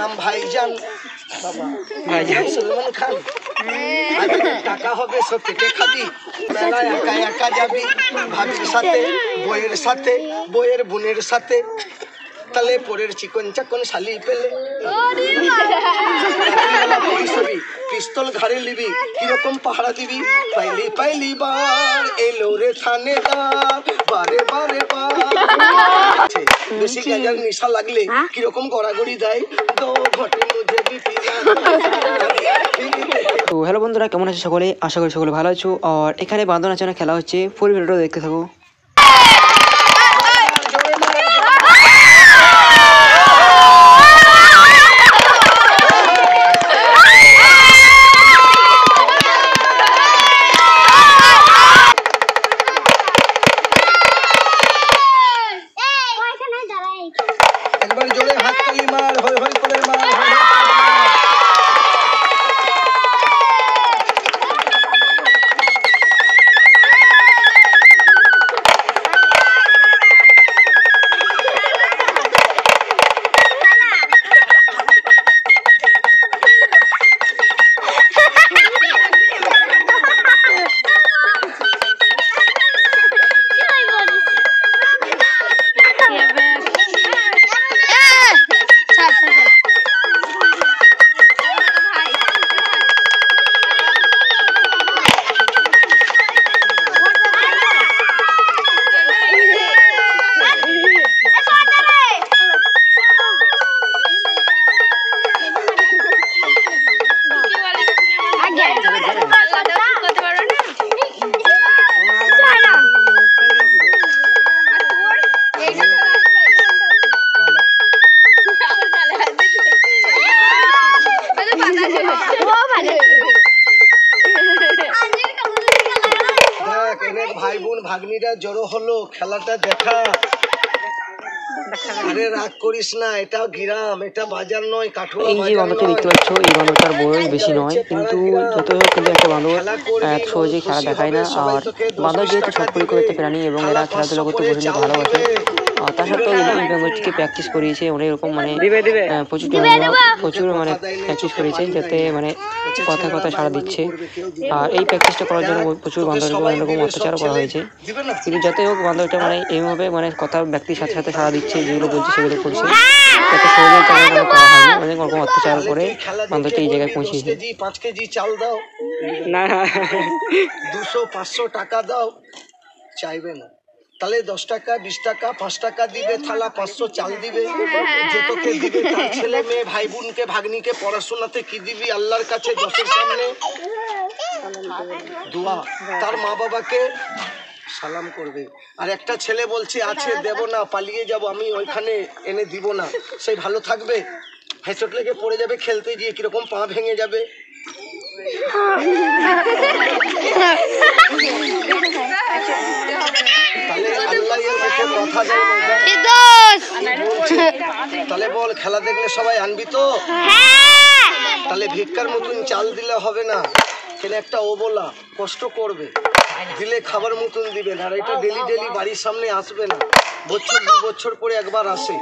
নাম ভাইজান বাবা ভাইজান সলমান খান টাকা হবে সব পেটে খাবি মেলায় একা একা যাবি ভাবির সাথে বইয়ের বোনের সাথে তালে পরের চিকন চাকন শালি পেলে পিস্তল ঘাড়ে নিবি কিরকম পাহারা দিবি পাইলি বার এলো রে থানেদার বারে বেশি গাঁজার নেশা লাগলে কিরকম গড়াগড়ি দেয় তো ঘটে মধ্যে তো হ্যালো বন্ধুরা, কেমন আছে সকলে? আশা করি সকলে ভালো আছো। আর এখানে বাঁধন নাচানো খেলা হচ্ছে, ফুল ভিডিওটা দেখতে থাকো। একবার জোরে হাত তালি মার, হই হই করে মার। ভাই বোন ভাগ্নিরা জড়ো হলো, খেলাটা দেখা। আরে রাগ করিস না, এটা গ্রাম, এটা বাজার নয়, কাঠুয়া। এই যে বাঁধনটা দেখতে পাচ্ছ, এই বাঁধনটার বয়স বেশি নয়, কিন্তু যত হোক কিন্তু একটা বাঁধন সহজেই খেলা দেখায় না। আর বাঁধন যেহেতু সব পরিকল্পিত প্রাণী এবং এরা খেলাধুলা করতে প্রচন্ড ভালোবাসে, তা সত্ত্বেও এই বেঙ্গলটিকে প্র্যাকটিস করিয়েছে অনেক রকম, মানে প্রচুর মানে প্র্যাকটিস করেছে, যাতে মানে কথা সাড়া দিচ্ছে। আর এই প্র্যাকটিসটা করার জন্য প্রচুর বান্ধবীকে অনেক রকম অত্যাচার করা হয়েছে, কিন্তু যাতে হোক বান্ধবীটা মানে এইভাবে মানে কথা ব্যক্তির সাথে সাথে সাড়া দিচ্ছে, যেগুলো বলছে সেগুলো করছে, যাতে সহজে তেমন করা হয়নি, অনেক রকম অত্যাচার করে বান্ধবীটা এই জায়গায় পৌঁছেছে। 5 কেজি চাল দাও না, 200-500 টাকা দাও, চাইবে না। তাহলে 10 টাকা 20 টাকা 5 টাকা দিবে, থালা 500 চাল দিবে, যে তোকে দিবে তার ছেলে মেয়ে ভাই বোনকে ভাগ্নিকে পড়াশোনাতে কি দিবি আল্লাহর কাছে দশের সামনে দোয়া, তার মা বাবাকে সালাম করবে। আর একটা ছেলে বলছে আছে দেব না, পালিয়ে যাব, আমি ওইখানে এনে দিব না, সেই ভালো থাকবে? হেঁচট লেগে পড়ে যাবে খেলতে গিয়ে, কিরকম পা ভেঙে যাবে। তাহলে বল, খেলা দেখলে সবাই আনবি তো? তাহলে ভিক্ষার মতন চাল দিলে হবে না, কেন একটা ও বলা কষ্ট করবে, দিলে খাবার মতন দিবে না। আর এটা ডেলি বাড়ির সামনে আসবে না, বছর 2 বছর পরে একবার আসে।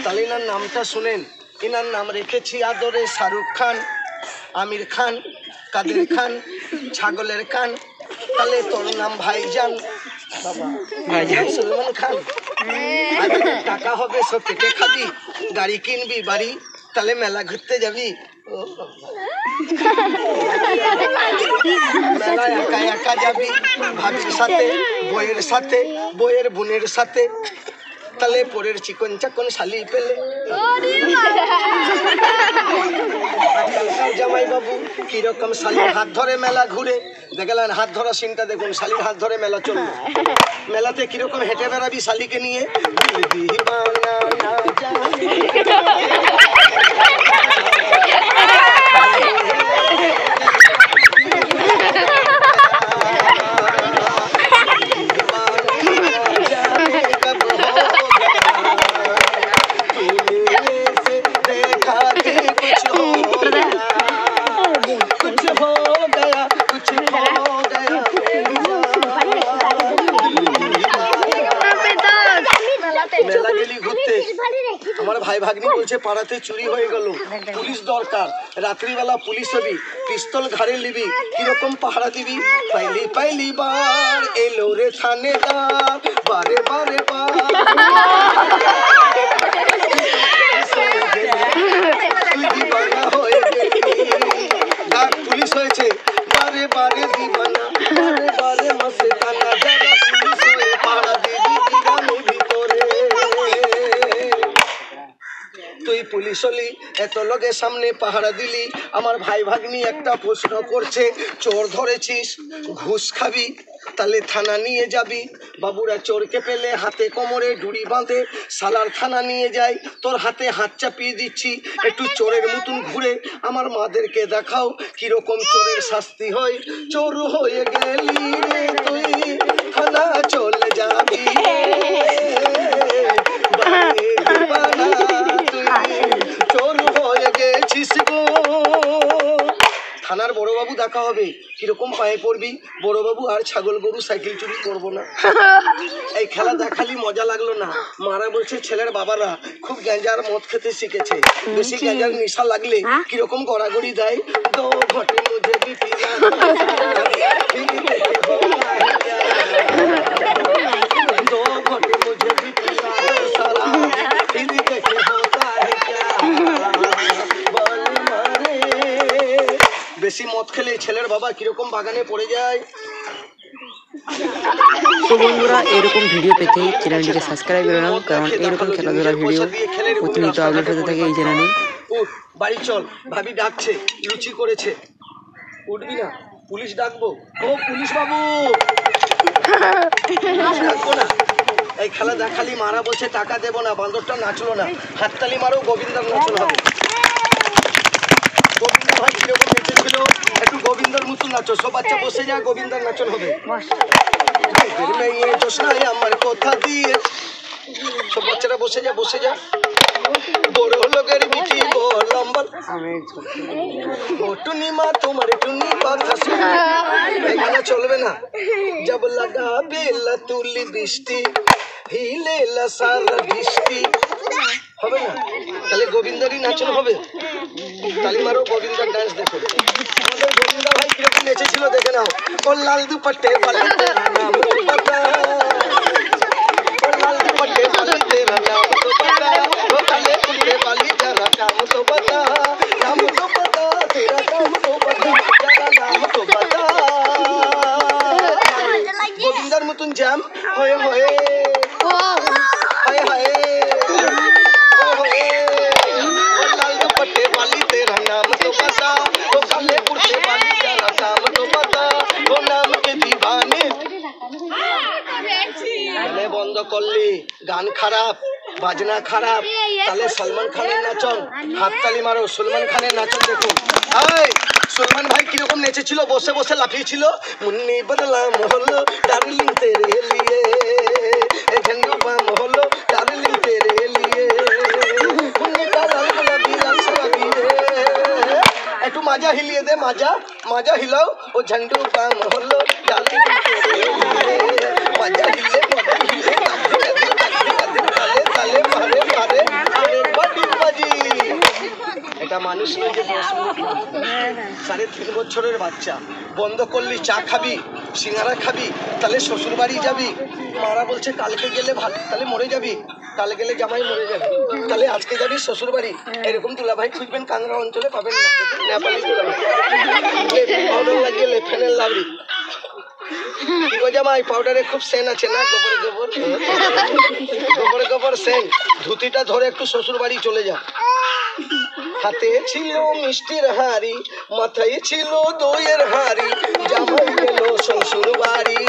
তাহলে এনার নামটা শুনেন, এনার নাম রেখেছি আদরে শাহরুখ খান, আমির খান, কাদের খান, ছাগলের খান। তাহলে তোর নাম ভাইজান বাবা ভাইজান সলমান খান টাকা হবে সব পেটে খাবি, গাড়ি কিনবি বাড়ি, তাহলে মেলা ঘুরতে যাবি। মেলায় একা একা যাবি ভাবির সাথে বইয়ের বোনের সাথে, তালে পরের চিকন চাকন শালি পেলে। জামাই বাবু কিরকম শালির হাত ধরে মেলা ঘুরে, দেখলেন হাত ধরা সিনটা দেখুন, শালির হাত ধরে মেলা চলবে। মেলাতে কিরকম হেঁটে বেড়াবি শালিকে নিয়ে, মেলা গেলি মুহূর্তে আমার ভাই ভাগ্নি বলছে পাড়াতে চুরি হয়ে গেল, পুলিশ দরকার, রাত্রিবেলা পুলিশ হবি, পিস্তল ঘাড়ে নিবি, কিরকম পাহারা দিবি? পাইলি পাইলি বার এলো রে থানেদার, বারে বারে বার তুই দিবানা হয়ে গেলি, ডাক পুলিশ হয়েছে বারে বারে দিবানা, বারে বারে মস্তানা, যারা পুলিশ হয়ে পাহারা দিবি গ্রামের ভিতরে। তুই পুলিশ হলি, এত লোকের সামনে পাহারা দিলি, আমার ভাই ভাগ্নি একটা প্রশ্ন করছে, চোর ধরেছিস, ঘুষ খাবি, তাহলে থানা নিয়ে যাবি। বাবুরা চোরকে পেলে হাতে কোমরে ডুরি বাঁধে, সালার থানা নিয়ে যাই, তোর হাতে হাত চাপিয়ে দিচ্ছি, একটু চোরের মতন ঘুরে আমার মাদেরকে দেখাও কিরকম চোরের শাস্তি হয়। চোর হয়ে গেলি রে তুই, থানা চলে যাবি বারে দিবানা, তুই চোর হয়ে গেছিস গো। থানার বড়বাবু দেখা হবে, কিরকম পায়ে পড়বি? বড়বাবু আর ছাগল গরু সাইকেল চুরি করবো না। এই খেলা দেখালি মজা লাগলো না। মারা বলছে ছেলের বাবারা খুব গ্যাঞ্জার মদ খেতে শিখেছে, বেশি গ্যাঞ্জার নেশা লাগলে কিরকম গড়াগড়ি দেয়। দো ঘটে মুঝে भी पीना, दो घटे मुझे भी पीना सारा, फिर देखे होता है क्या, बल मारे। বেশি মদ খেলে ছেলের বাবা কিরকম বাগানে পড়ে যায়। তো বন্ধুরা এরকম ভিডিও পেতে চ্যানেলটিকে সাবস্ক্রাইব করে নাও, কারণ এরকম খেলাধুলার ভিডিও প্রতিনিয়ত আপলোড হতে থাকে এই চ্যানেলে। উঠ বাড়ি চল, ভাবি ডাকছে, লুচি করেছে, উঠবি না? পুলিশ ডাকবো, ও পুলিশ বাবু ডাকবো না। এই খেলা দেখালি মারা বলছে টাকা দেবো না, বান্দরটা নাচলো না, হাততালি মারো, গোবিন্দার নাচন হবে। গোবিন্দা ভাই কিরকম নেচেছিল, একটু গোবিন্দার মতো নাচো, সব বাচ্চা বসে যা, গোবিন্দার নাচন হবে। আমার কথা দিয়ে সব বাচ্চারা বসে যা, বসে যা। বড় লোকের মিঠি লম্বা টুনি মা তোমার টুনি কথা শুনে, এখানে চলবে না। যাব লাগা বেলা তুলি বৃষ্টি, হিলে সারা বৃষ্টি হবে না, তাহলে গোবিন্দারই নাচন হবে। তালি মারো, গোবিন্দার ডান্স দেখো। আমাদের গোবিন্দা ভাই কিরকম নেচেছিল দেখে নাও। ও লাল দুপট্টে বালি তেরা নাম তো বাতা, ও লাল দুপট্টে বালি তেরা নাম তো বাতা, ও কালে কুর্তে বালি তেরা নাম তো বাতা, নাম তো বাতা তেরা নাম তো বাতা, তেরা নাম তো বাতা। গোবিন্দার মতন জ্যাম হয়ে হয়ে হায় হায় বন্ধ করলি, গান খারাপ, বাজনা খারাপ, তাহলে সলমান খানের নাচন, হাততালি মারো, সলমান খানের নাচন দেখুন। সলমান ভাই কিরকম নেচেছিল, বসে বসে লাফিয়েছিল। মুন্নি বদলাম হলো ডার্লিং তেরে লিয়ে, ঝন্ডু বাম হলো ডার্লিং তেরে লিয়ে, মুন্নিটা লাল গোলাপি লাল সোয়াবি রে। একটু মাজা হিলিয়ে দে, মাজা মাজা হিলাও। ও ঝন্ডু বাম হলো ডার্লিং তেরে লিয়ে, মাজা হিলে মাজা হিলে, তালে মারে মারে আরে বাটি বাজি। এটা মানুষ নয় যে 10 মিনিট, 3.5 বছরের বাচ্চা। বন্ধ করলি, চা খাবি, সিঙ্গারা খাবি, তাহলে শ্বশুর বাড়ি যাবি। মারা বলছে কালকে গেলে ভালো, তাহলে মরে যাবি, কাল গেলে জামাই মরে যাবে, তাহলে আজকে যাবি শ্বশুর বাড়ি। এরকম দুলা ভাই খুঁজবেন কাংড়া অঞ্চলে, পাবেন না, নেপালি দুলা ভাই। পাউডার লাগিয়ে লেফেনের লাগড়ি জামাই, পাউডারে খুব সেন আছে না, গোবর গোবর গোবর গোবর সেন। ধুতিটা ধরে একটু শ্বশুর বাড়ি চলে যা। হাতে ছিল মিষ্টির হাড়ি, মাথায় ছিল দইয়ের হাড়ি, জামাই গেল শ্বশুর বাড়ি।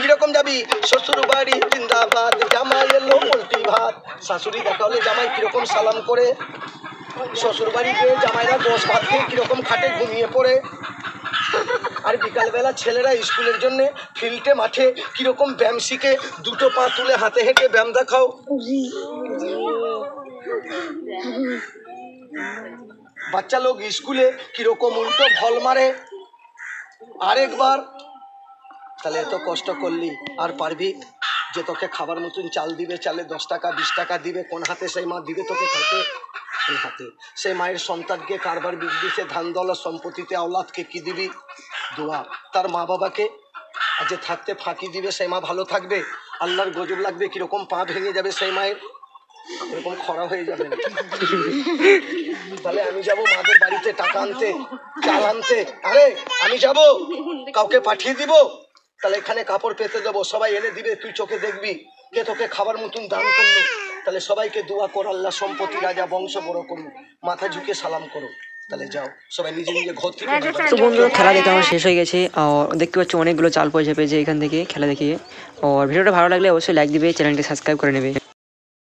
কিরকম যাবি? শ্বশুর বাড়ি জিন্দাবাদ, জামাই এলো পোল্ট্রি ভাত। শাশুড়ি দেখা হলে জামাই কিরকম সালাম করে। শ্বশুর বাড়িতে জামাইরা 10 ভাত খেয়ে কিরকম খাটে ঘুমিয়ে পড়ে। আর বিকালবেলা ছেলেরা স্কুলের জন্য ফিল্ডে মাঠে কিরকম ব্যায়াম শিখে, দুটো পা তুলে হাতে হেঁটে ব্যায়াম দেখাও। বাচ্চা লোক স্কুলে কিরকম উল্টো ভল মারে। আরেকবার, তাহলে এত কষ্ট করলি আর পারবি? যে তোকে খাবার মতন চাল দিবে, চালে 10 টাকা 20 টাকা দিবে, কোন হাতে সেই মা দিবে তোকে খাইতে? এই হাতে। সেই মায়ের সন্তানকে কারবার বিষ দিছে, ধান দৌলত সম্পত্তিতে আওলাদকে কি দিবি? দোয়া। তার মা বাবাকে আর যে থাকতে ফাঁকি দিবে, সেই মা ভালো থাকবে? আল্লাহর গজব লাগবে, কিরকম পা ভেঙে যাবে সেই মায়ের, এরকম খরা হয়ে যাবে। তাহলে আমি যাব মাদের বাড়িতে টাকা আনতে, চাল আনতে, আরে আমি যাব কাউকে পাঠিয়ে দিব, তাহলে এখানে কাপড় পেতে দেবো, সবাই এনে দিবে, তুই চোখে দেখবি কে তোকে খাবার মতন দান করলো। তাহলে সবাইকে দোয়া করো, আল্লাহ সম্পত্তি রাজা বংশ বড় করুন, মাথা ঝুঁকে সালাম করো। তাহলে যাও সবাই নিজে নিজে ঘর থেকে। তো বন্ধুরা খেলা দেখে আমার শেষ হয়ে গেছে, আর দেখতে পাচ্ছি অনেকগুলো চাল পয়সা পেয়েছে এখান থেকে খেলা দেখিয়ে। আর ভিডিওটা ভালো লাগলে অবশ্যই লাইক দিবে, চ্যানেলটি সাবস্ক্রাইব করে নেবে।